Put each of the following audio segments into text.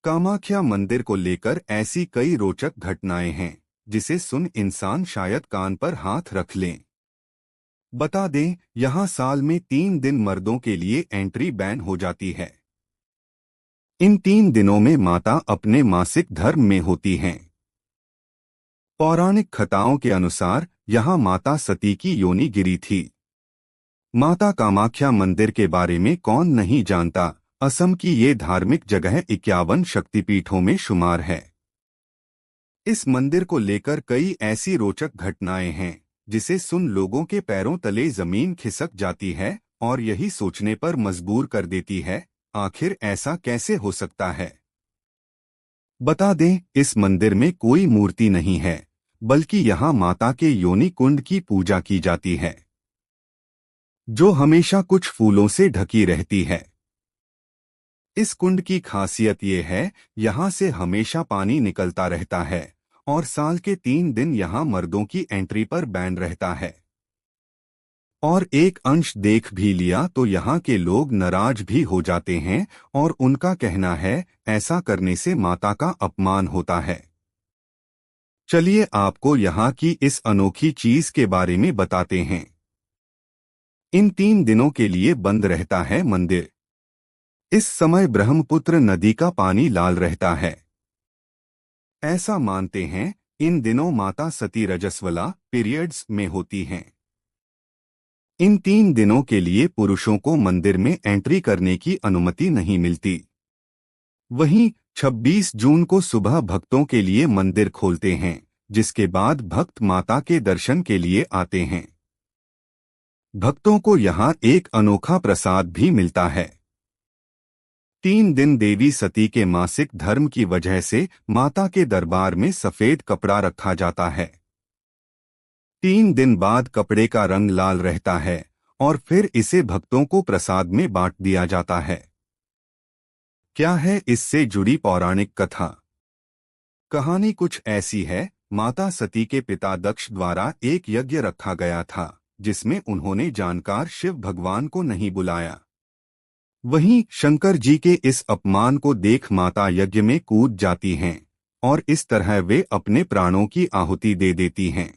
कामाख्या मंदिर को लेकर ऐसी कई रोचक घटनाएं हैं जिसे सुन इंसान शायद कान पर हाथ रख लें। बता दें, यहाँ साल में 3 दिन मर्दों के लिए एंट्री बैन हो जाती है। इन 3 दिनों में माता अपने मासिक धर्म में होती हैं। पौराणिक कथाओं के अनुसार यहाँ माता सती की योनि गिरी थी। माता कामाख्या मंदिर के बारे में कौन नहीं जानता। असम की ये धार्मिक जगह 51 शक्तिपीठों में शुमार है। इस मंदिर को लेकर कई ऐसी रोचक घटनाएं हैं जिसे सुन लोगों के पैरों तले जमीन खिसक जाती है और यही सोचने पर मजबूर कर देती है, आखिर ऐसा कैसे हो सकता है। बता दें, इस मंदिर में कोई मूर्ति नहीं है, बल्कि यहाँ माता के योनि कुंड की पूजा की जाती है, जो हमेशा कुछ फूलों से ढकी रहती है। इस कुंड की खासियत ये है, यहाँ से हमेशा पानी निकलता रहता है और साल के 3 दिन यहाँ मर्दों की एंट्री पर बैन रहता है। और एक अंश देख भी लिया तो यहाँ के लोग नाराज भी हो जाते हैं और उनका कहना है ऐसा करने से माता का अपमान होता है। चलिए आपको यहाँ की इस अनोखी चीज के बारे में बताते हैं। इन 3 दिनों के लिए बंद रहता है मंदिर। इस समय ब्रह्मपुत्र नदी का पानी लाल रहता है। ऐसा मानते हैं इन दिनों माता सती रजस्वला पीरियड्स में होती हैं। इन 3 दिनों के लिए पुरुषों को मंदिर में एंट्री करने की अनुमति नहीं मिलती। वहीं 26 जून को सुबह भक्तों के लिए मंदिर खोलते हैं, जिसके बाद भक्त माता के दर्शन के लिए आते हैं। भक्तों को यहाँ एक अनोखा प्रसाद भी मिलता है। 3 दिन देवी सती के मासिक धर्म की वजह से माता के दरबार में सफेद कपड़ा रखा जाता है। 3 दिन बाद कपड़े का रंग लाल रहता है और फिर इसे भक्तों को प्रसाद में बांट दिया जाता है। क्या है इससे जुड़ी पौराणिक कथा? कहानी कुछ ऐसी है। माता सती के पिता दक्ष द्वारा एक यज्ञ रखा गया था, जिसमें उन्होंने जानकार शिव भगवान को नहीं बुलाया। वहीं शंकर जी के इस अपमान को देख माता यज्ञ में कूद जाती हैं और इस तरह वे अपने प्राणों की आहुति दे देती हैं।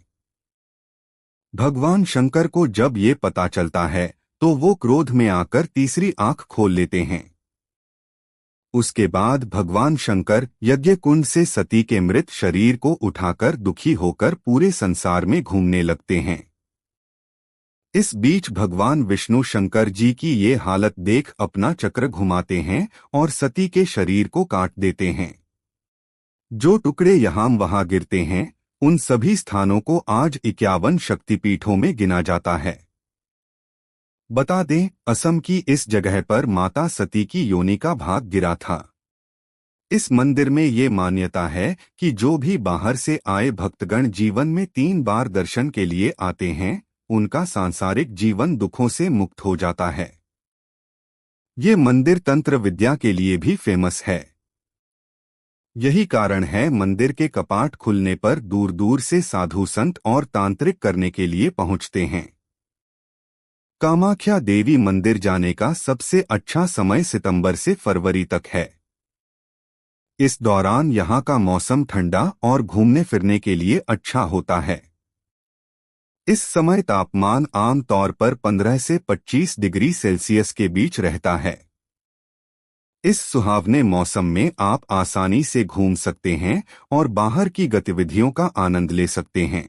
भगवान शंकर को जब ये पता चलता है तो वो क्रोध में आकर तीसरी आंख खोल लेते हैं। उसके बाद भगवान शंकर यज्ञ कुंड से सती के मृत शरीर को उठाकर दुखी होकर पूरे संसार में घूमने लगते हैं। इस बीच भगवान विष्णु शंकर जी की ये हालत देख अपना चक्र घुमाते हैं और सती के शरीर को काट देते हैं। जो टुकड़े यहाँ वहां गिरते हैं, उन सभी स्थानों को आज 51 शक्तिपीठों में गिना जाता है। बता दें, असम की इस जगह पर माता सती की योनि का भाग गिरा था। इस मंदिर में ये मान्यता है कि जो भी बाहर से आए भक्तगण जीवन में 3 बार दर्शन के लिए आते हैं, उनका सांसारिक जीवन दुखों से मुक्त हो जाता है। ये मंदिर तंत्र विद्या के लिए भी फेमस है। यही कारण है मंदिर के कपाट खुलने पर दूर दूर से साधु संत और तांत्रिक करने के लिए पहुंचते हैं। कामाख्या देवी मंदिर जाने का सबसे अच्छा समय सितंबर से फरवरी तक है। इस दौरान यहाँ का मौसम ठंडा और घूमने फिरने के लिए अच्छा होता है। इस समय तापमान आम तौर पर 15 से 25 डिग्री सेल्सियस के बीच रहता है। इस सुहावने मौसम में आप आसानी से घूम सकते हैं और बाहर की गतिविधियों का आनंद ले सकते हैं।